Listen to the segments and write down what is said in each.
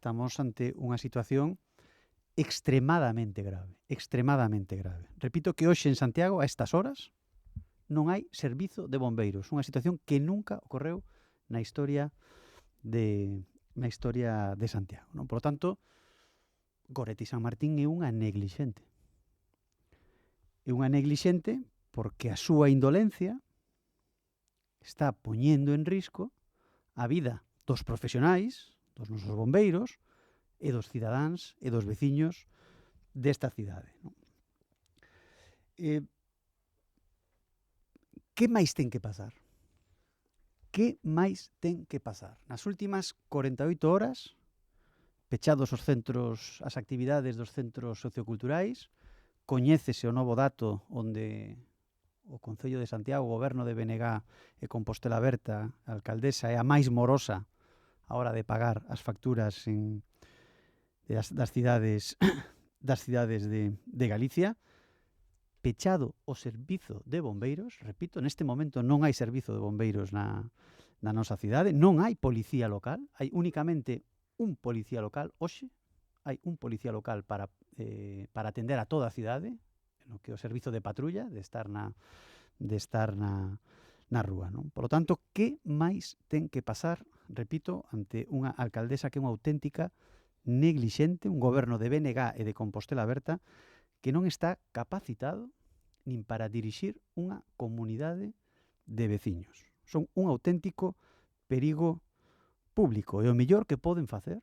Estamos ante unha situación extremadamente grave, extremadamente grave. Repito que hoxe en Santiago, a estas horas, non hai servizo de bombeiros, unha situación que nunca ocorreu na historia de Santiago, non? Por lo tanto, Goretti San Martín é unha neglixente. É unha neglixente porque a súa indolencia está poñendo en risco a vida dos profesionais, dos nosos bombeiros, e dos cidadáns e dos veciños desta cidade. Non? Que máis ten que pasar? Que máis ten que pasar? Nas últimas 48 horas, pechados os centros, as actividades dos centros socioculturais, coñécese o novo dato onde o Concello de Santiago, o Goberno de BNG e Compostela Berta, a alcaldesa, é a máis morosa a hora de pagar as facturas das cidades de Galicia. Pechado o servizo de bombeiros, repito, neste momento non hai servizo de bombeiros na nosa cidade, non hai policía local, hai únicamente un policía local, hoxe, hai un policía local para atender a toda a cidade, no que o servizo de patrulla, de estar na rúa. Non? Por lo tanto, que máis ten que pasar, repito, ante unha alcaldesa que é unha auténtica neglixente, un goberno de BNG e de Compostela Berta, que non está capacitado nin para dirixir unha comunidade de veciños. Son un auténtico perigo público. E o mellor que poden facer,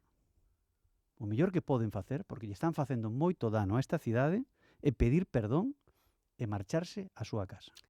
porque lle están facendo moito dano a esta cidade, é pedir perdón e marcharse á súa casa.